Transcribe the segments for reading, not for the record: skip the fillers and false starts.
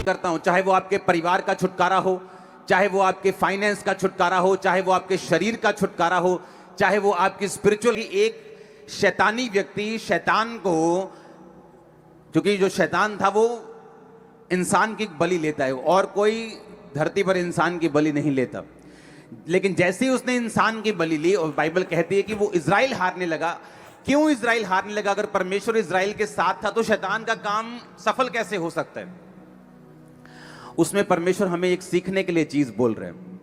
करता हूं, चाहे वो आपके परिवार का छुटकारा हो, चाहे वो आपके फाइनेंस का छुटकारा हो, चाहे वो आपके शरीर का छुटकारा हो, चाहे वो आपकी स्पिरिचुअल। एक शैतानी व्यक्ति शैतान को, क्योंकि जो शैतान था वो इंसान की बलि लेता है, और कोई धरती पर इंसान की बलि नहीं लेता। लेकिन जैसे ही उसने इंसान की बलि ली, और बाइबल कहती है कि वो इजराइल हारने लगा। क्यों इजराइल हारने लगा? अगर परमेश्वर इजराइल के साथ था तो शैतान का काम सफल कैसे हो सकता है? उसमें परमेश्वर हमें एक सीखने के लिए चीज बोल रहे हैं।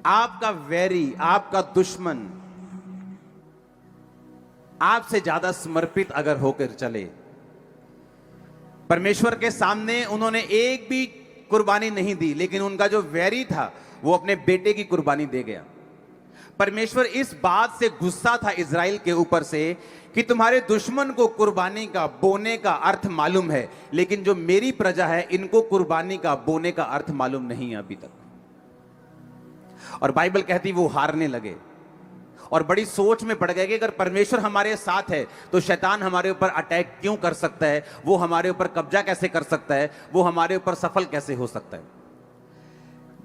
आपका वैरी, आपका दुश्मन आपसे ज्यादा समर्पित अगर होकर चले, परमेश्वर के सामने उन्होंने एक भी कुर्बानी नहीं दी, लेकिन उनका जो वैरी था वो अपने बेटे की कुर्बानी दे गया। परमेश्वर इस बात से गुस्सा था इजराइल के ऊपर से कि तुम्हारे दुश्मन को कुर्बानी का, बोने का अर्थ मालूम है, लेकिन जो मेरी प्रजा है इनको कुर्बानी का, बोने का अर्थ मालूम नहीं है अभी तक। और बाइबल कहती वो हारने लगे और बड़ी सोच में पड़ गए कि अगर परमेश्वर हमारे साथ है तो शैतान हमारे ऊपर अटैक क्यों कर सकता है, वो हमारे ऊपर कब्जा कैसे कर सकता है, वो हमारे ऊपर सफल कैसे हो सकता है।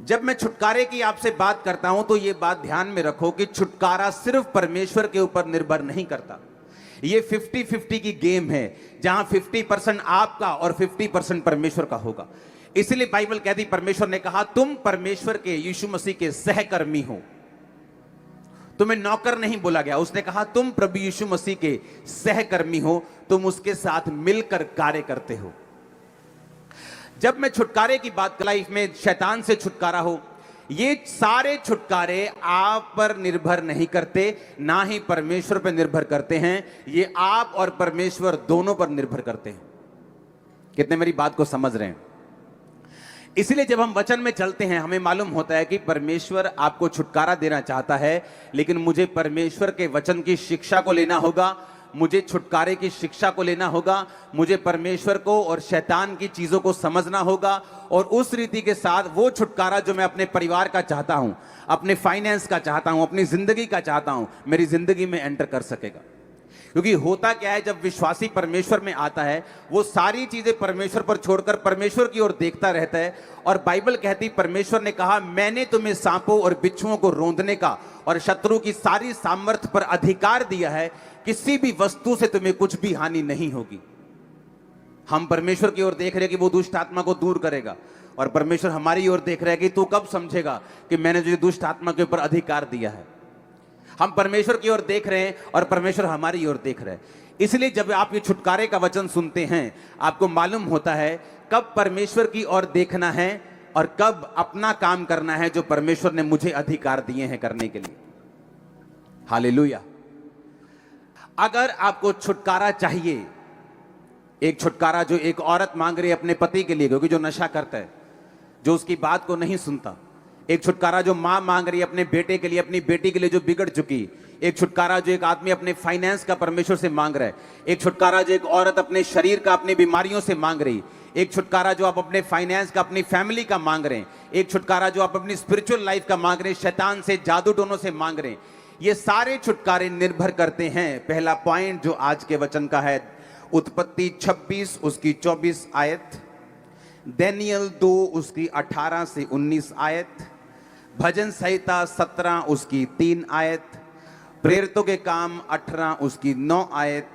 जब मैं छुटकारे की आपसे बात करता हूं तो यह बात ध्यान में रखो कि छुटकारा सिर्फ परमेश्वर के ऊपर निर्भर नहीं करता। यह 50-50 की गेम है, जहां 50% आपका और 50% परमेश्वर का होगा। इसलिए बाइबल कहती, परमेश्वर ने कहा तुम परमेश्वर के, यीशु मसीह के सहकर्मी हो। तुम्हें नौकर नहीं बोला गया, उसने कहा तुम प्रभु यीशु मसीह के सहकर्मी हो, तुम उसके साथ मिलकर कार्य करते हो। जब मैं छुटकारे की बात, लाइफ में शैतान से छुटकारा हो, ये सारे छुटकारे आप पर निर्भर नहीं करते, ना ही परमेश्वर पर निर्भर करते हैं। ये आप और परमेश्वर दोनों पर निर्भर करते हैं। कितने मेरी बात को समझ रहे हैं? इसलिए जब हम वचन में चलते हैं हमें मालूम होता है कि परमेश्वर आपको छुटकारा देना चाहता है, लेकिन मुझे परमेश्वर के वचन की शिक्षा को लेना होगा, मुझे छुटकारे की शिक्षा को लेना होगा, मुझे परमेश्वर को और शैतान की चीजों को समझना होगा, और उस रीति के साथ वो छुटकारा जो मैं अपने परिवार का चाहता हूं, अपने फाइनेंस का चाहता हूं, अपनी जिंदगी का चाहता हूं, मेरी जिंदगी में एंटर कर सकेगा। क्योंकि होता क्या है, जब विश्वासी परमेश्वर में आता है वो सारी चीजें परमेश्वर पर छोड़कर परमेश्वर की ओर देखता रहता है। और बाइबल कहती, परमेश्वर ने कहा मैंने तुम्हें सांपों और बिच्छुओं को रौंदने का और शत्रु की सारी सामर्थ्य पर अधिकार दिया है, किसी भी वस्तु से तुम्हें कुछ भी हानि नहीं होगी। हम परमेश्वर की ओर देख रहे हैं कि वो दुष्ट आत्मा को दूर करेगा, और परमेश्वर हमारी ओर देख रहा है कि तू कब समझेगा कि मैंने तुझे दुष्ट आत्मा के ऊपर अधिकार दिया है। हम परमेश्वर की ओर देख रहे हैं और परमेश्वर हमारी ओर देख रहे हैं। इसलिए जब आप ये छुटकारे का वचन सुनते हैं, आपको मालूम होता है कब परमेश्वर की ओर देखना है और कब अपना काम करना है जो परमेश्वर ने मुझे अधिकार दिए हैं करने के लिए। हालेलुया। अगर आपको छुटकारा चाहिए, एक छुटकारा जो एक औरत मांग रही है अपने पति के लिए, क्योंकि जो नशा करता है, जो उसकी बात को नहीं सुनता, एक छुटकारा जो मां मांग रही है अपने बेटे के लिए, अपनी बेटी के लिए जो बिगड़ चुकी, एक छुटकारा जो एक आदमी अपने फाइनेंस का परमेश्वर से मांग रहा है, एक छुटकारा जो एक औरत अपने शरीर का, अपनी बीमारियों से मांग रही, एक छुटकारा जो आप अपने फाइनेंस का, अपनी फैमिली का मांग रहे हैं, एक छुटकारा जो आप अपनी स्पिरिचुअल लाइफ का मांग रहे हैं, शैतान से, जादू टोनों से मांग रहे हैं। ये सारे छुटकारे निर्भर करते हैं। पहला पॉइंट जो आज के वचन का है, उत्पत्ति 26 उसकी 24 आयत, दानियेल 2 उसकी 18 से 19 आयत, भजन संहिता 17 उसकी 3 आयत, प्रेरितों के काम 18 उसकी 9 आयत।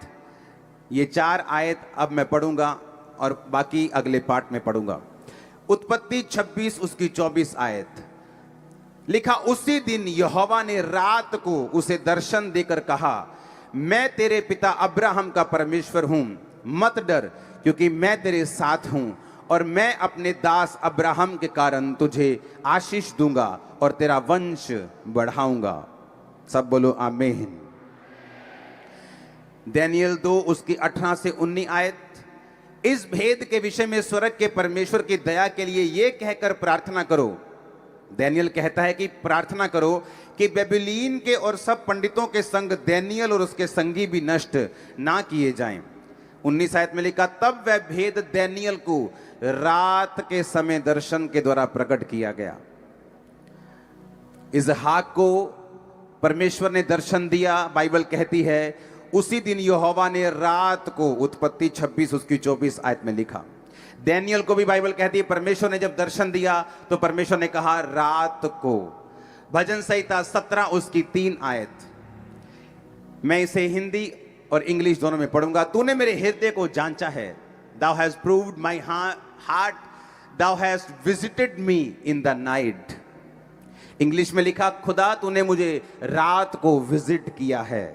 ये 4 आयत अब मैं पढ़ूंगा और बाकी अगले पार्ट में पढ़ूंगा। उत्पत्ति 26 उसकी 24 आयत लिखा, उसी दिन यहोवा ने रात को उसे दर्शन देकर कहा, मैं तेरे पिता अब्राहम का परमेश्वर हूं, मत डर, क्योंकि मैं तेरे साथ हूं, और मैं अपने दास अब्राहम के कारण तुझे आशीष दूंगा और तेरा वंश बढ़ाऊंगा। सब बोलो आमीन। दानियेल 2 उसकी 18 से 19 आयत, इस भेद के विषय में स्वर्ग के परमेश्वर की दया के लिए यह कहकर प्रार्थना करो। दानियेल कहता है कि प्रार्थना करो कि बेबीलोन के और सब पंडितों के संग दानियेल और उसके संगी भी नष्ट ना किए जाएं। 19 आयत में लिखा, तब वह भेद दानियेल को रात के समय दर्शन के द्वारा प्रकट किया गया। इसहाक को परमेश्वर ने दर्शन दिया। बाइबल कहती है उसी दिन यहोवा ने रात को, उत्पत्ति 26 उसकी 24 आयत में लिखा। डैनियल को भी बाइबल कहती है परमेश्वर ने जब दर्शन दिया तो परमेश्वर ने कहा रात को। भजन संहिता 17 उसकी 3 आयत। मैं इसे हिंदी और इंग्लिश दोनों में पढ़ूंगा। तूने मेरे हृदय को जांचा है, thou hast proved my heart, thou hast visited me in the night। English में लिखा खुदा तूने मुझे रात को विजिट किया है।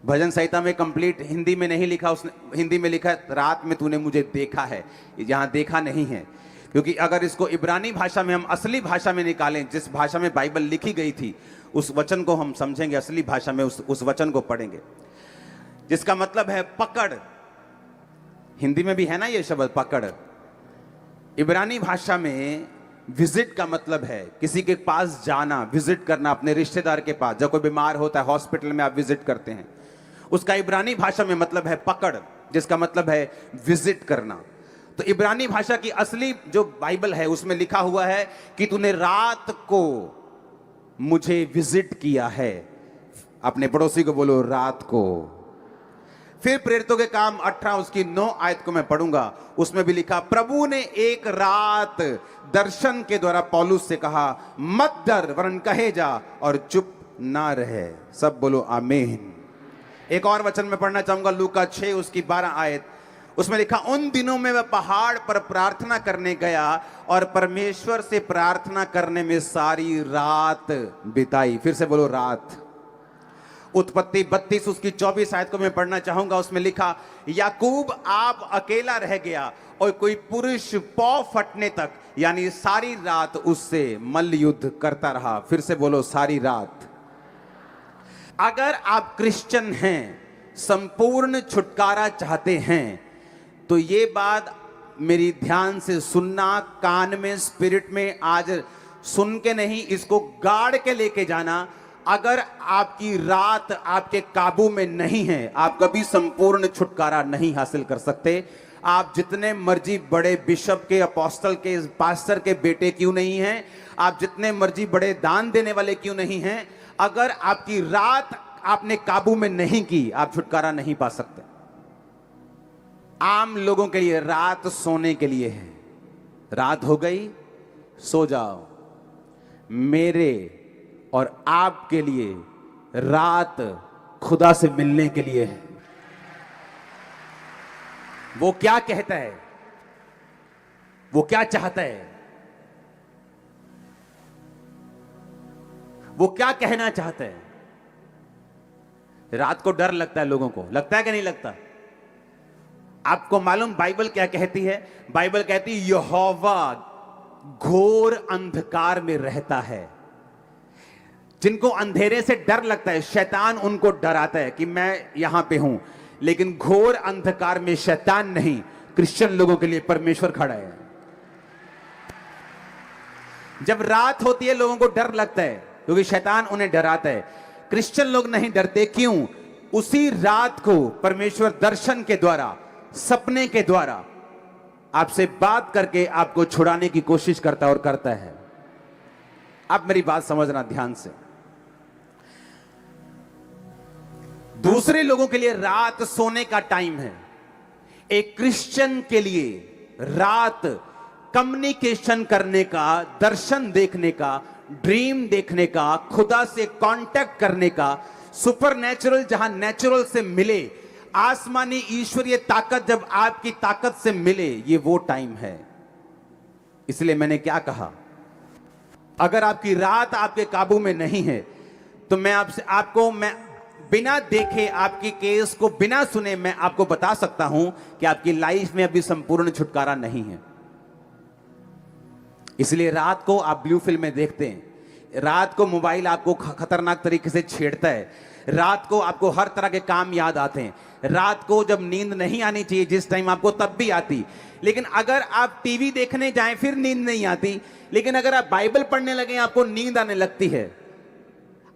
भजन संहिता में कंप्लीट हिंदी में नहीं लिखा, उसने हिंदी में लिखा रात में तूने मुझे देखा है, यहां देखा नहीं है। क्योंकि अगर इसको इब्रानी भाषा में हम असली भाषा में निकालें, जिस भाषा में बाइबल लिखी गई थी, उस वचन को हम समझेंगे, असली भाषा में उस वचन को पढ़ेंगे, जिसका मतलब है पकड़। हिंदी में भी है ना ये शब्द पकड़। इब्रानी भाषा में विजिट का मतलब है किसी के पास जाना, विजिट करना, अपने रिश्तेदार के पास। जब कोई बीमार होता है हॉस्पिटल में आप विजिट करते हैं, उसका इब्रानी भाषा में मतलब है पकड़, जिसका मतलब है विजिट करना। तो इब्रानी भाषा की असली जो बाइबल है उसमें लिखा हुआ है कि तूने रात को मुझे विजिट किया है। अपने पड़ोसी को बोलो रात को। फिर प्रेरितों के काम 18 उसकी 9 आयत को मैं पढ़ूंगा, उसमें भी लिखा प्रभु ने एक रात दर्शन के द्वारा पौलुस से कहा मत डर वरन कहे जा और चुप ना रहे। सब बोलो आमीन। एक और वचन में पढ़ना चाहूंगा, लूका 6 उसकी 12 आयत। उसमें लिखा उन दिनों में वह पहाड़ पर प्रार्थना करने गया और परमेश्वर से प्रार्थना करने में सारी रात बिताई। फिर से बोलो रात। उत्पत्ति 32 उसकी 24 आयत को मैं पढ़ना चाहूंगा, उसमें लिखा याकूब आप अकेला रह गया और कोई पुरुष पौ फटने तक यानी सारी रात उससे मल्ल युद्ध करता रहा। फिर से बोलो सारी रात। अगर आप क्रिश्चियन हैं, संपूर्ण छुटकारा चाहते हैं, तो ये बात मेरी ध्यान से सुनना, कान में स्पिरिट में आज सुन के नहीं, इसको गाड़ के लेके जाना। अगर आपकी रात आपके काबू में नहीं है, आप कभी संपूर्ण छुटकारा नहीं हासिल कर सकते। आप जितने मर्जी बड़े बिशप के, अपोस्टल के, पास्टर के बेटे क्यों नहीं हैं, आप जितने मर्जी बड़े दान देने वाले क्यों नहीं हैं, अगर आपकी रात आपने काबू में नहीं की, आप छुटकारा नहीं पा सकते। आम लोगों के लिए रात सोने के लिए है। रात हो गई सो जाओ। मेरे और आपके लिए रात खुदा से मिलने के लिए है। वो क्या कहता है, वो क्या चाहता है, वो क्या कहना चाहता है। रात को डर लगता है लोगों को, लगता है कि नहीं लगता? आपको मालूम बाइबल क्या कहती है? बाइबल कहती है यहोवा घोर अंधकार में रहता है। जिनको अंधेरे से डर लगता है, शैतान उनको डराता है कि मैं यहां पे हूं, लेकिन घोर अंधकार में शैतान नहीं, क्रिश्चियन लोगों के लिए परमेश्वर खड़ा है। जब रात होती है लोगों को डर लगता है क्योंकि शैतान उन्हें डराता है। क्रिश्चियन लोग नहीं डरते, क्यों? उसी रात को परमेश्वर दर्शन के द्वारा, सपने के द्वारा आपसे बात करके आपको छुड़ाने की कोशिश करता है और करता है। आप मेरी बात समझना ध्यान से। दूसरे लोगों के लिए रात सोने का टाइम है, एक क्रिश्चियन के लिए रात कम्युनिकेशन करने का, दर्शन देखने का, ड्रीम देखने का, खुदा से कांटेक्ट करने का, सुपरनेचुरल जहां नेचुरल से मिले, आसमानी ईश्वरीय ताकत जब आपकी ताकत से मिले, ये वो टाइम है। इसलिए मैंने क्या कहा, अगर आपकी रात आपके काबू में नहीं है तो मैं बिना देखे, आपकी केस को बिना सुने मैं आपको बता सकता हूं कि आपकी लाइफ में अभी संपूर्ण छुटकारा नहीं है। इसलिए रात को आप ब्लू फिल्में देखते हैं, रात को मोबाइल आपको खतरनाक तरीके से छेड़ता है, रात को आपको हर तरह के काम याद आते हैं, रात को जब नींद नहीं आनी चाहिए जिस टाइम आपको, तब भी आती। लेकिन अगर आप टीवी देखने जाएं फिर नींद नहीं आती, लेकिन अगर आप बाइबल पढ़ने लगे आपको नींद आने लगती है।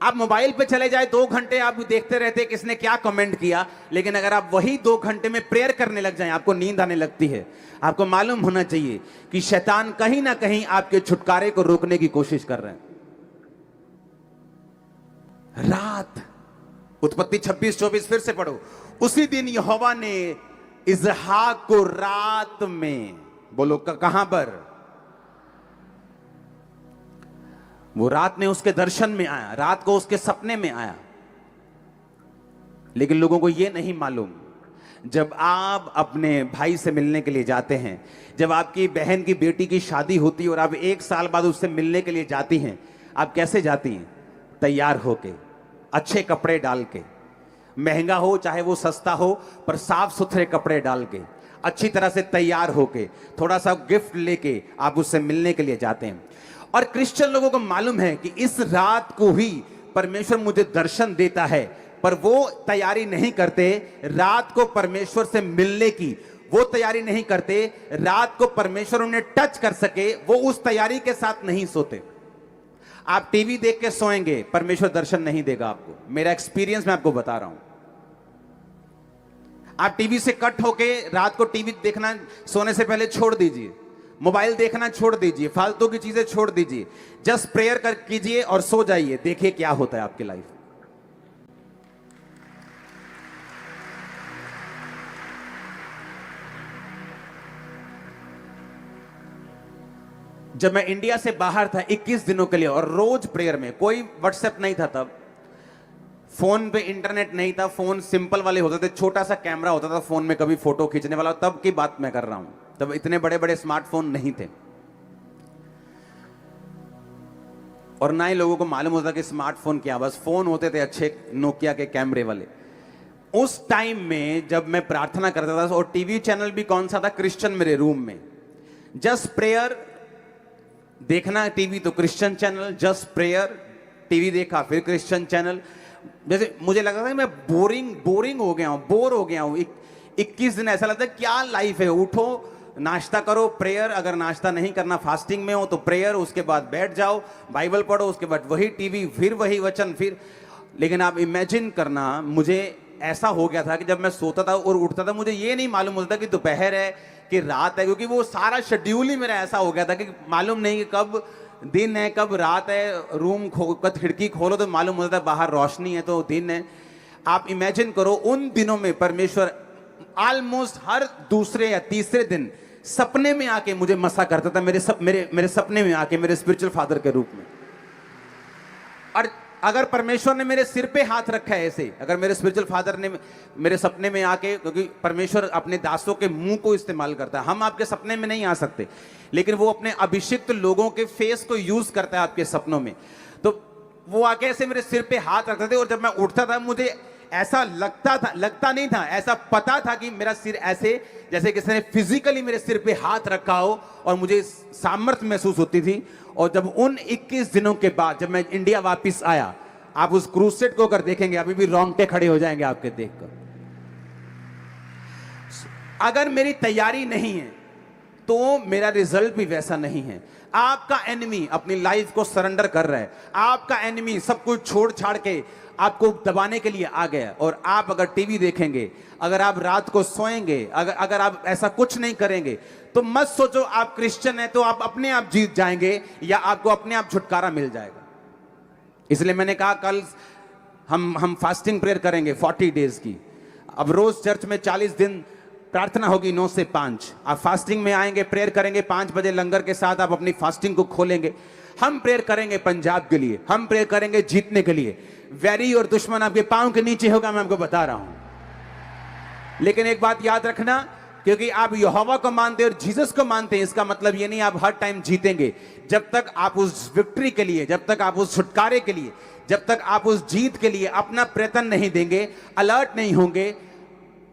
आप मोबाइल पे चले जाए 2 घंटे आप देखते रहते किसने क्या कमेंट किया, लेकिन अगर आप वही 2 घंटे में प्रेयर करने लग जाएं आपको नींद आने लगती है। आपको मालूम होना चाहिए कि शैतान कहीं ना कहीं आपके छुटकारे को रोकने की कोशिश कर रहे हैं। रात, उत्पत्ति 26-24 फिर से पढ़ो। उसी दिन यहोवा ने इसहाक को रात में, बोलो कहां पर? वो रात में उसके दर्शन में आया, रात को उसके सपने में आया। लेकिन लोगों को यह नहीं मालूम, जब आप अपने भाई से मिलने के लिए जाते हैं, जब आपकी बहन की बेटी की शादी होती है और आप 1 साल बाद उससे मिलने के लिए जाती हैं, आप कैसे जाती हैं? तैयार होके, अच्छे कपड़े डाल के, महंगा हो चाहे वो सस्ता हो, पर साफ सुथरे कपड़े डाल के, अच्छी तरह से तैयार होके, थोड़ा सा गिफ्ट लेके आप उससे मिलने के लिए जाते हैं। और क्रिश्चियन लोगों को मालूम है कि इस रात को ही परमेश्वर मुझे दर्शन देता है, पर वो तैयारी नहीं करते रात को परमेश्वर से मिलने की, वो तैयारी नहीं करते रात को परमेश्वर उन्हें टच कर सके, वो उस तैयारी के साथ नहीं सोते। आप टीवी देख के सोएंगे, परमेश्वर दर्शन नहीं देगा आपको। मेरा एक्सपीरियंस मैं आपको बता रहा हूं। आप टीवी से कट होके रात को टीवी देखना सोने से पहले छोड़ दीजिए, मोबाइल देखना छोड़ दीजिए, फालतू की चीजें छोड़ दीजिए, जस्ट प्रेयर कर कीजिए और सो जाइए। देखिए क्या होता है आपकी लाइफ। जब मैं इंडिया से बाहर था 21 दिनों के लिए, और रोज प्रेयर में, कोई व्हाट्सएप नहीं था तब, फोन पे इंटरनेट नहीं था, फोन सिंपल वाले होते थे, छोटा सा कैमरा होता था फोन में, कभी फोटो खींचने वाला, तब की बात मैं कर रहा हूं। तब इतने बड़े बड़े स्मार्टफोन नहीं थे, और ना ही लोगों को मालूम होता कि स्मार्टफोन क्या, बस फोन होते थे अच्छे नोकिया के कैमरे वाले। उस टाइम में जब मैं प्रार्थना करता था, और टीवी चैनल भी कौन सा था? क्रिश्चियन मेरे रूम में। जस्ट प्रेयर देखना टीवी तो Christian channel, just prayer TV देखा फिर क्रिश्चियन चैनल। जैसे मुझे लगा था कि मैं बोरिंग हो गया हूं, बोर हो गया हूं। 21 दिन ऐसा लगता है क्या लाइफ है। उठो, नाश्ता करो, प्रेयर, अगर नाश्ता नहीं करना फास्टिंग में हो तो प्रेयर, उसके बाद बैठ जाओ, बाइबल पढ़ो, उसके बाद वही टीवी, फिर वही वचन, फिर। लेकिन आप इमेजिन करना, मुझे ऐसा हो गया था कि जब मैं सोता था और उठता था, मुझे ये नहीं मालूम होता कि दोपहर है कि रात है, क्योंकि वो सारा शेड्यूल ही मेरा ऐसा हो गया था कि मालूम नहीं कि कब दिन है कब रात है। रूम खिड़की खोलो तो मालूम होता है बाहर रोशनी है तो दिन है। आप इमेजिन करो, उन दिनों में परमेश्वर ऑलमोस्ट हर दूसरे या तीसरे दिन सपने में आके मुझे मसा करता था, मेरे सपने में आके, मेरे स्पिरिचुअल फादर के रूप में। और अगर परमेश्वर ने मेरे सिर पे हाथ रखा है ऐसे, अगर मेरे स्पिरिचुअल फादर ने मेरे सपने में आके, क्योंकि परमेश्वर अपने दासों के मुंह को इस्तेमाल करता है, हम आपके सपने में नहीं आ सकते, लेकिन वो अपने अभिषिक्त लोगों के फेस को यूज करता है आपके सपनों में। तो वो आके ऐसे मेरे सिर पे हाथ रखते थे, और जब मैं उठता था मुझे ऐसा लगता नहीं था, ऐसा पता था कि मेरा सिर ऐसे, जैसे किसी ने फिजिकली मेरे सिर पे हाथ रखा हो, और मुझे सामर्थ्य महसूस होती थी। और जब उन 21 दिनों के बाद जब मैं इंडिया वापस आया, आप उस क्रूसेड को अगर देखेंगे, अभी भी रोंगटे खड़े हो जाएंगे आपके देखकर। अगर मेरी तैयारी नहीं है तो मेरा रिजल्ट भी वैसा नहीं है। आपका एनिमी अपनी लाइफ को सरेंडर कर रहा है, आपका एनिमी सब कुछ छोड़ छाड़ के आपको दबाने के लिए आ गया। और आप अगर टीवी देखेंगे, अगर आप रात को सोएंगे, अगर आप ऐसा कुछ नहीं करेंगे, तो मत सोचो आप क्रिश्चियन है तो आप अपने आप जीत जाएंगे या आपको अपने आप छुटकारा मिल जाएगा। इसलिए मैंने कहा कल हम फास्टिंग प्रेयर करेंगे 40 डेज की। अब रोज चर्च में 40 दिन प्रार्थना होगी 9 से 5। आप फास्टिंग में आएंगे, प्रेयर करेंगे 5 बजे लंगर के साथ, आप अपनी फास्टिंग को खोलेंगे। हम प्रेयर करेंगे पंजाब के लिए, हम प्रेयर करेंगे जीतने के लिए। वैरी और दुश्मन आपके पांव के नीचे होगा, मैं आपको बता रहा हूं। लेकिन एक बात याद रखना, क्योंकि आप यहोवा को मानते हैं और जीसस को मानते हैं, इसका मतलब ये नहीं आप हर टाइम जीतेंगे। जब तक आप उस विक्ट्री के लिए, जब तक आप उस छुटकारे के लिए, जब तक आप उस जीत के लिए अपना प्रयत्न नहीं देंगे, अलर्ट नहीं होंगे,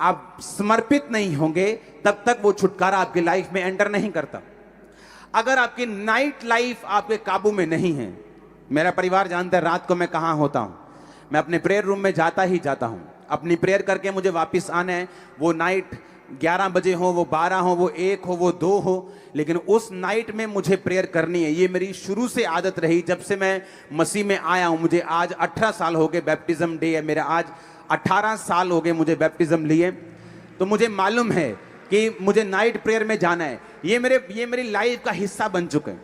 आप समर्पित नहीं होंगे, तब तक वो छुटकारा आपकी लाइफ में एंटर नहीं करता। अगर आपकी नाइट लाइफ आपके काबू में नहीं है, मेरा परिवार जानता है रात को मैं कहां होता हूं, मैं अपने प्रेयर रूम में जाता ही जाता हूं। अपनी प्रेयर करके मुझे वापस आना है, वो नाइट 11 बजे हो, वो 12 हो, वो 1 हो, वो 2 हो, लेकिन उस नाइट में मुझे प्रेयर करनी है। ये मेरी शुरू से आदत रही, जब से मैं मसीह में आया हूं। मुझे आज 18 साल हो गए, बैप्टिज्म डे है मेरा आज, 18 साल हो गए मुझे बैप्टिज्म लिए। तो मुझे मालूम है कि मुझे नाइट प्रेयर में जाना है। ये मेरी लाइफ का हिस्सा बन चुका है,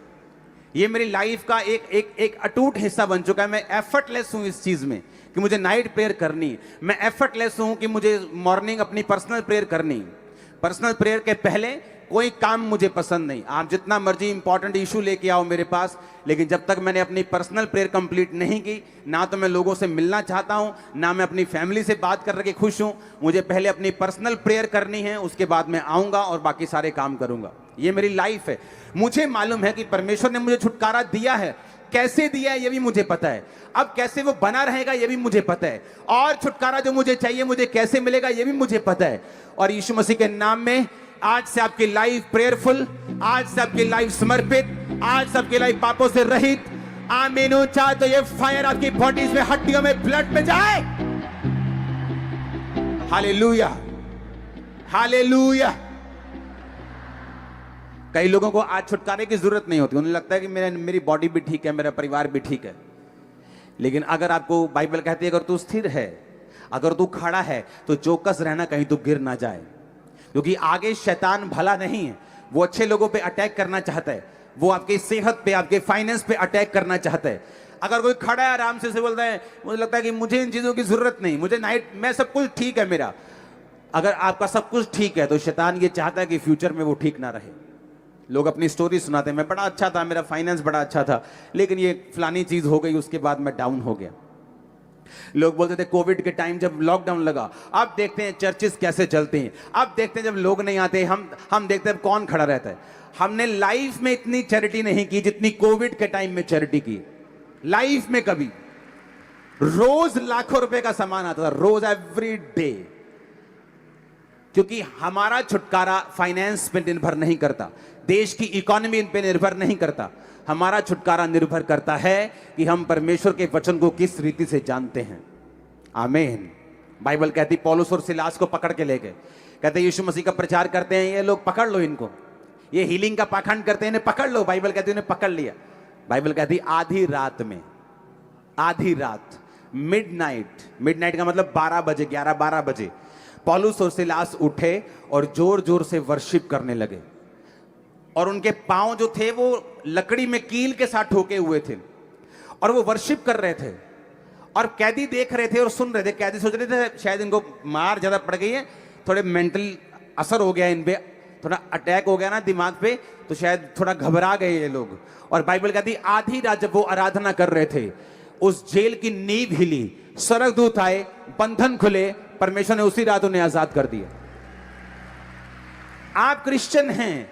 ये मेरी लाइफ का एक अटूट हिस्सा बन चुका है। मैं एफर्टलेस हूं इस चीज में कि मुझे नाइट प्रेयर करनी है। मैं एफर्टलेस हूं कि मुझे मॉर्निंग अपनी पर्सनल प्रेयर करनी है। पर्सनल प्रेयर के पहले कोई काम मुझे पसंद नहीं। आप जितना मर्जी इंपॉर्टेंट इशू लेके आओ मेरे पास, लेकिन जब तक मैंने अपनी पर्सनल प्रेयर कंप्लीट नहीं की, ना तो मैं लोगों से मिलना चाहता हूं, ना मैं अपनी फैमिली से बात करके खुश हूं। मुझे पहले अपनी पर्सनल प्रेयर करनी है, उसके बाद मैं आऊंगा और बाकी सारे काम करूंगा। ये मेरी लाइफ है। मुझे मालूम है कि परमेश्वर ने मुझे छुटकारा दिया है, कैसे दिया है ये भी मुझे पता है, अब कैसे वो बना रहेगा ये भी मुझे पता है, और छुटकारा जो मुझे चाहिए मुझे कैसे मिलेगा ये भी मुझे पता है। और यीशु मसीह के नाम में आज से आपकी लाइफ प्रेयरफुल, आज से आपकी लाइफ समर्पित, आज से आपकी लाइफ पापों से रहित। आमीन। चाहे तो ये फायर आपकी बॉडीज में, हड्डियों में, ब्लड में जाए। Hallelujah, hallelujah. कई लोगों को आज छुटकारे की जरूरत नहीं होती, उन्हें लगता है कि मेरी बॉडी भी ठीक है, मेरा परिवार भी ठीक है। लेकिन अगर आपको बाइबल कहती है अगर तू स्थिर है, अगर तू खड़ा है, तो चौकस रहना कहीं तू गिर ना जाए, क्योंकि आगे शैतान भला नहीं है। वो अच्छे लोगों पे अटैक करना चाहता है, वो आपकी सेहत पे, आपके फाइनेंस पे अटैक करना चाहता है। अगर कोई खड़ा है आराम से बोलता है मुझे लगता है कि मुझे इन चीजों की जरूरत नहीं, मुझे मैं सब कुछ ठीक है मेरा। अगर आपका सब कुछ ठीक है तो शैतान ये चाहता है कि फ्यूचर में वो ठीक ना रहे। लोग अपनी स्टोरी सुनाते हैं, मैं बड़ा अच्छा था, मेरा फाइनेंस बड़ा अच्छा था, लेकिन ये फलानी चीज हो गई, उसके बाद मैं डाउन हो गया। लोग बोलते थे कोविड के टाइम जब लॉकडाउन लगा, अब देखते हैं चर्चेस कैसे चलते हैं, अब देखते हैं जब लोग नहीं आते, हम देखते हैं कौन खड़ा रहता है। हमने लाइफ में इतनी चैरिटी नहीं की जितनी कोविड के टाइम में चैरिटी की। लाइफ में कभी रोज लाखों रुपए का सामान आता था, रोज, एवरी डे। क्योंकि हमारा छुटकारा फाइनेंस पे निर्भर नहीं करता, देश की इकोनॉमी पे निर्भर नहीं करता। हमारा छुटकारा निर्भर करता है कि हम परमेश्वर के वचन को किस रीति से जानते हैं। आमीन। बाइबल कहती पौलुस और सिलास को पकड़ के ले गए, कहते यीशु मसीह का प्रचार करते हैं ये लोग, पकड़ लो इनको, ये हीलिंग का पाखंड करते हैं, इन्हें पकड़ लो। बाइबल कहती उन्हें पकड़ लिया। बाइबल कहती आधी रात में, आधी रात, मिडनाइट का मतलब 12 बजे, 11-12 बजे पौलुस और सिलास उठे और जोर जोर से वर्शिप करने लगे। और उनके पांव जो थे वो लकड़ी में कील के साथ ठोके हुए थे, और वो वर्शिप कर रहे थे। और कैदी देख रहे थे और सुन रहे थे। कैदी सोच रहे थे शायद इनको मार ज्यादा पड़ गई है, थोड़े मेंटल असर हो गया इन पे, थोड़ा अटैक हो गया ना दिमाग पे, तो शायद थोड़ा घबरा गए ये लोग। और बाइबल कहती आधी रात जब वो आराधना कर रहे थे, उस जेल की नींव हिली, स्वर्गदूत आए, बंधन खुले, परमेश्वर ने उसी रात उन्हें आजाद कर दिया। आप क्रिश्चियन हैं,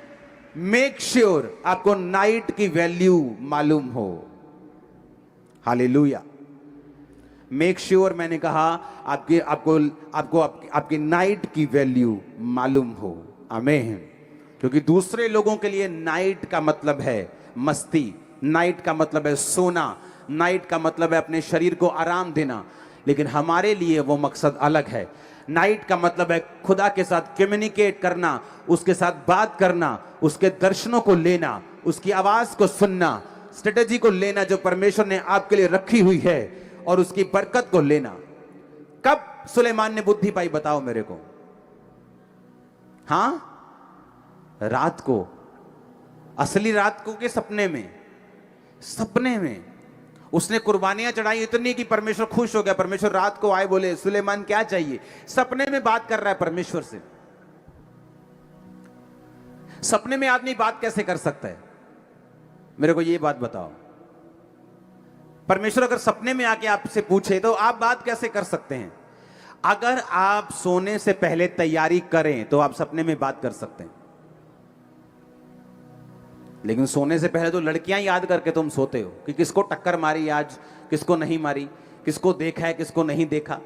मेक श्योर आपको नाइट की वैल्यू मालूम हो। हालेलुया। मेक श्योर मैंने कहा आपकी नाइट की वैल्यू मालूम हो। आमीन। क्योंकि दूसरे लोगों के लिए नाइट का मतलब है मस्ती, नाइट का मतलब है सोना, नाइट का मतलब है अपने शरीर को आराम देना, लेकिन हमारे लिए वो मकसद अलग है। नाइट का मतलब है खुदा के साथ कम्युनिकेट करना, उसके साथ बात करना, उसके दर्शनों को लेना, उसकी आवाज को सुनना, स्ट्रेटेजी को लेना जो परमेश्वर ने आपके लिए रखी हुई है, और उसकी बरकत को लेना। कब सुलेमान ने बुद्धि पाई बताओ मेरे को? हां, रात को। असली रात को के सपने में? सपने में उसने कुर्बानियां चढ़ाई इतनी कि परमेश्वर खुश हो गया। परमेश्वर रात को आए, बोले सुलेमान क्या चाहिए? सपने में बात कर रहा है परमेश्वर से। सपने में आदमी बात कैसे कर सकता है? मेरे को ये बात बताओ। परमेश्वर अगर सपने में आके आपसे पूछे तो आप बात कैसे कर सकते हैं? अगर आप सोने से पहले तैयारी करें तो आप सपने में बात कर सकते हैं, लेकिन सोने से पहले तो लड़कियां याद करके तुम सोते हो कि किसको टक्कर मारी आज, किसको नहीं मारी, किसको देखा है, किसको नहीं देखा,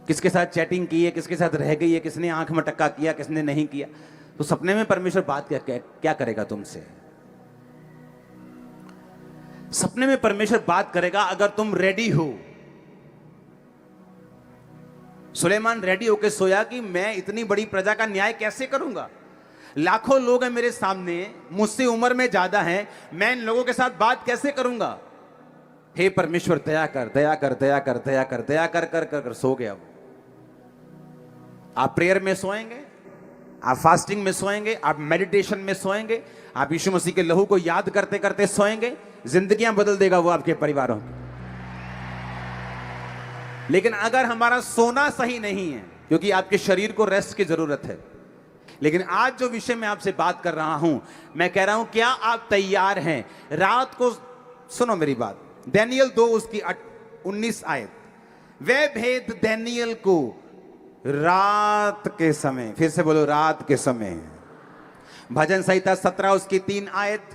किसके साथ चैटिंग की है, किसके साथ रह गई है, किसने आंख में टक्का किया, किसने नहीं किया। तो सपने में परमेश्वर बात क्या करेगा तुमसे? सपने में परमेश्वर बात करेगा अगर तुम रेडी हो। सुलेमान रेडी होकर सोया कि मैं इतनी बड़ी प्रजा का न्याय कैसे करूंगा? लाखों लोग हैं मेरे सामने, मुझसे उम्र में ज्यादा हैं, मैं इन लोगों के साथ बात कैसे करूंगा? हे परमेश्वर दया कर, दया कर, दया कर, दया कर, दया कर कर कर, कर सो गया वो। आप प्रेयर में सोएंगे, आप फास्टिंग में सोएंगे, आप मेडिटेशन में सोएंगे, आप यीशु मसीह के लहू को याद करते करते सोएंगे, जिंदगियां बदल देगा वो आपके परिवारों की। लेकिन अगर हमारा सोना सही नहीं है, क्योंकि आपके शरीर को रेस्ट की जरूरत है, लेकिन आज जो विषय मैं आपसे बात कर रहा हूं, मैं कह रहा हूं क्या आप तैयार हैं रात को? सुनो मेरी बात, दानियल 2 उसकी 19 आयत, वे भेद दानियल को रात के समय, फिर से बोलो रात के समय। भजन संहिता 17 उसकी 3 आयत,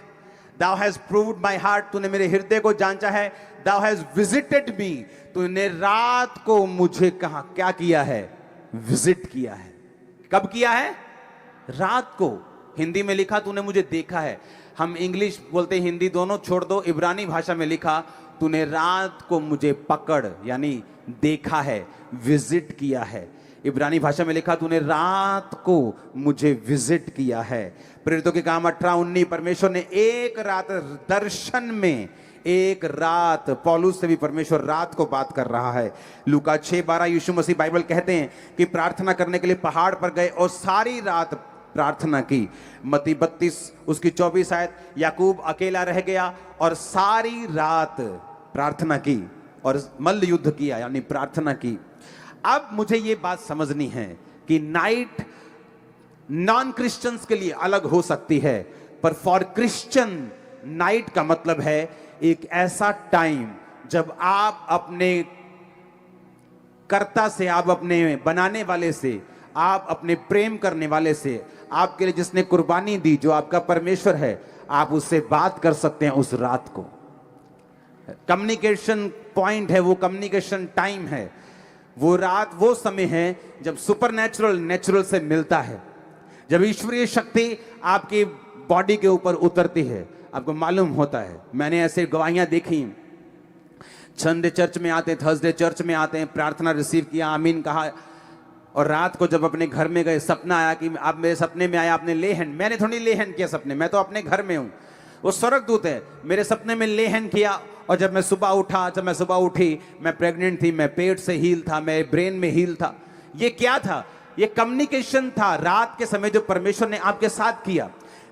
Thou hast proved my heart, तूने मेरे हृदय को जांचा है। Thou hast visited me, तूने रात को मुझे कहा क्या किया है? विजिट किया है। कब किया है? रात को। हिंदी में लिखा तूने मुझे देखा है। हम इंग्लिश बोलते हिंदी दोनों छोड़ दो, इब्रानी भाषा में लिखा तूने रात को मुझे पकड़ यानी देखा है, विजिट किया है। इब्रानी भाषा में लिखा तूने रात को मुझे विजिट किया है। प्रेरितों के काम 18-19, परमेश्वर ने एक रात दर्शन में, एक रात, पौलुस से भी परमेश्वर रात को बात कर रहा है। लूका 6:12 यीशु मसीह बाइबल कहते हैं कि प्रार्थना करने के लिए पहाड़ पर गए और सारी रात प्रार्थना की। मत्ती 32 उसकी 24 आयत, याकूब अकेला रह गया और सारी रात प्रार्थना की और मल्ल युद्ध किया यानी प्रार्थना की। अब मुझे ये बात समझनी है कि नाइट नॉन क्रिश्चियंस के लिए अलग हो सकती है, पर फॉर क्रिश्चियन नाइट का मतलब है एक ऐसा टाइम जब आप अपने कर्ता से, आप अपने बनाने वाले से, आप अपने प्रेम करने वाले से, आपके लिए जिसने कुर्बानी दी, जो आपका परमेश्वर है, आप उससे बात कर सकते हैं उस रात को। कम्युनिकेशन पॉइंट है वो, कम्युनिकेशन टाइम है वो। रात वो समय है जब सुपरनैचुरल नेचुरल से मिलता है, जब ईश्वरीय शक्ति आपकी बॉडी के ऊपर उतरती है। आपको मालूम होता है, मैंने ऐसे गवाहियां देखी, संडे चर्च में आते, थर्सडे चर्च में आते हैं, प्रार्थना रिसीव किया, आमीन कहा, और रात को जब अपने घर में गए सपना आया कि आप मेरे सपने में आया, आपने ले हैंड, मैंने थोड़ी ले हैंड किया सपने, मैं तो अपने घर में हूं, वो स्वर्गदूत है, मेरे सपने में ले हैंड किया। और जब मैं सुबह उठी, मैं प्रेग्नेंट थी, मैं पेट से हील था, मैं ब्रेन में हील था। ये क्या था? ये कम्युनिकेशन था रात के समय जो परमेश्वर ने आपके साथ किया।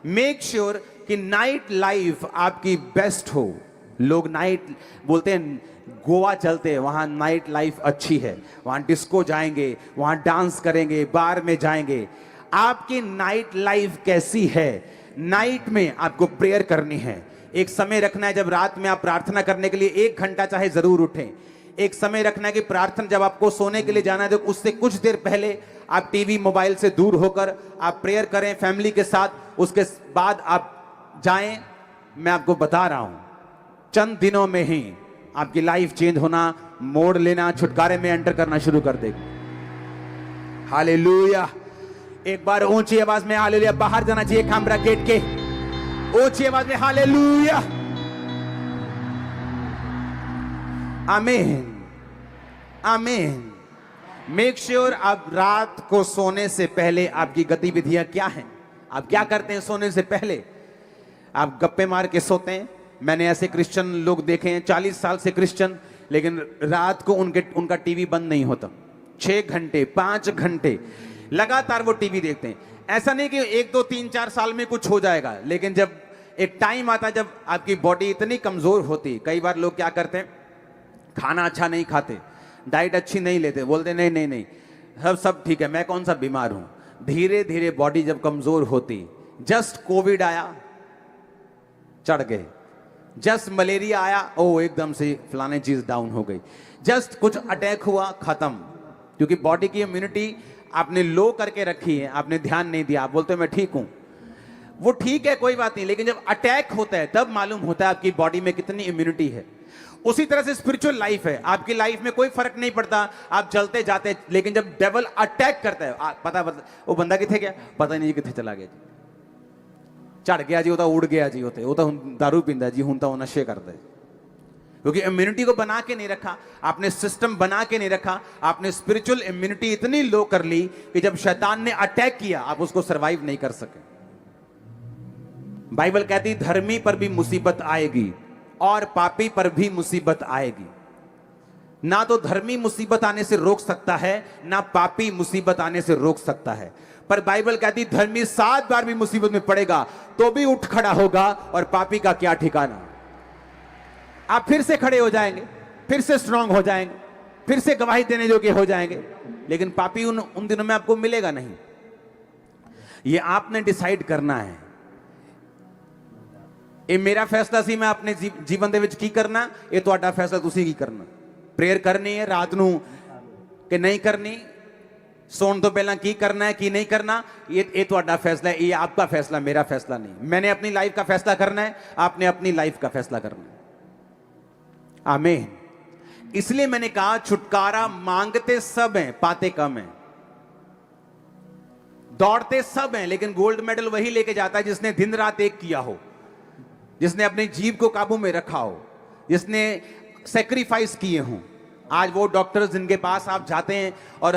मेक श्योर कि नाइट लाइफ आपकी बेस्ट हो। लोग नाइट बोलते हैं, गोवा चलते हैं, वहां नाइट लाइफ अच्छी है, वहां डिस्को जाएंगे, वहां डांस करेंगे, बार में जाएंगे। आपकी नाइट लाइफ कैसी है? नाइट में आपको प्रेयर करनी है। एक समय रखना है जब रात में आप प्रार्थना करने के लिए 1 घंटा चाहे जरूर उठें। एक समय रखना है कि प्रार्थना जब आपको सोने के लिए जाना है तो उससे कुछ देर पहले आप टीवी मोबाइल से दूर होकर आप प्रेयर करें फैमिली के साथ। उसके बाद आप जाएं। मैं आपको बता रहा हूं, चंद दिनों में ही आपकी लाइफ चेंज होना, मोड़ लेना, छुटकारे में एंटर करना शुरू कर देगी। हालेलुया। एक बार ऊंची आवाज में हालेलुया बाहर जाना चाहिए कैमरा गेट के, ऊंची आवाज में हालेलुया, आमीन, आमीन। मेक श्योर आप रात को सोने से पहले आपकी गतिविधियां क्या हैं, आप क्या करते हैं सोने से पहले? आप गप्पे मार के सोते हैं। मैंने ऐसे क्रिश्चियन लोग देखे हैं 40 साल से क्रिश्चियन, लेकिन रात को उनका टीवी बंद नहीं होता। 6 घंटे 5 घंटे लगातार वो टीवी देखते हैं। ऐसा नहीं कि 1 2 3 4 साल में कुछ हो जाएगा, लेकिन जब एक टाइम आता है जब आपकी बॉडी इतनी कमजोर होती, कई बार लोग क्या करते हैं, खाना अच्छा नहीं खाते, डाइट अच्छी नहीं लेते, बोलते नहीं नहीं नहीं सब ठीक है, मैं कौन सा बीमार हूं। धीरे धीरे बॉडी जब कमजोर होती, जस्ट कोविड आया चढ़ गए, जस्ट मलेरिया आया ओ एकदम से फलाने चीज डाउन हो गई, जस्ट कुछ अटैक हुआ खत्म। क्योंकि बॉडी की इम्यूनिटी आपने लो करके रखी है, आपने ध्यान नहीं दिया। आप बोलते मैं ठीक हूं, वो ठीक है कोई बात नहीं, लेकिन जब अटैक होता है तब मालूम होता है आपकी बॉडी में कितनी इम्यूनिटी है। उसी तरह से स्पिरिचुअल लाइफ है, आपकी लाइफ में कोई फर्क नहीं पड़ता, आप चलते जाते, लेकिन जब डेविल अटैक करता है, पता वो बंदा किथे गया, पता नहीं किथे चला गया जी, चढ़ गया जी, वो तो उड़ गया जी, वो तो दारू पींदा जी, हूं तो वो नशे करता है। क्योंकि इम्यूनिटी को बना के नहीं रखा आपने, सिस्टम बना के नहीं रखा आपने, स्पिरिचुअल इम्यूनिटी इतनी लो कर ली कि जब शैतान ने अटैक किया आप उसको सरवाइव नहीं कर सके। बाइबल कहती धर्मी पर भी मुसीबत आएगी और पापी पर भी मुसीबत आएगी। ना तो धर्मी मुसीबत आने से रोक सकता है, ना पापी मुसीबत आने से रोक सकता है। पर बाइबल कहती धर्मी 7 बार भी मुसीबत में पड़ेगा तो भी उठ खड़ा होगा, और पापी का क्या ठिकाना। आप फिर से खड़े हो जाएंगे, फिर से स्ट्रांग हो जाएंगे। फिर से गवाही देने योग्य हो जाएंगे, लेकिन पापी उन दिनों में आपको मिलेगा नहीं। ये आपने डिसाइड करना है। ਇਹ मेरा फैसला सी मैं अपने जीवन ਦੇ ਵਿੱਚ ਕੀ ਕਰਨਾ, ਇਹ ਤੁਹਾਡਾ फैसला ਤੁਸੀਂ ਕੀ ਕਰਨਾ। प्रेयर करनी है रात ਨੂੰ कि नहीं करनी, सोने तो पहला की करना है की नहीं करना, ये ਤੁਹਾਡਾ फैसला है, ये आपका फैसला, मेरा फैसला नहीं। मैंने अपनी लाइफ का फैसला करना है, आपने अपनी लाइफ का फैसला करना है। आमीन। इसलिए मैंने कहा छुटकारा मांगते सब हैं, पाते कम हैं। दौड़ते सब हैं, लेकिन गोल्ड मेडल वही लेके जाता है जिसने दिन रात एक किया हो, जिसने अपनी जीभ को काबू में रखा हो, जिसने सेक्रीफाइस किए हों। आज वो डॉक्टर्स जिनके पास आप जाते हैं और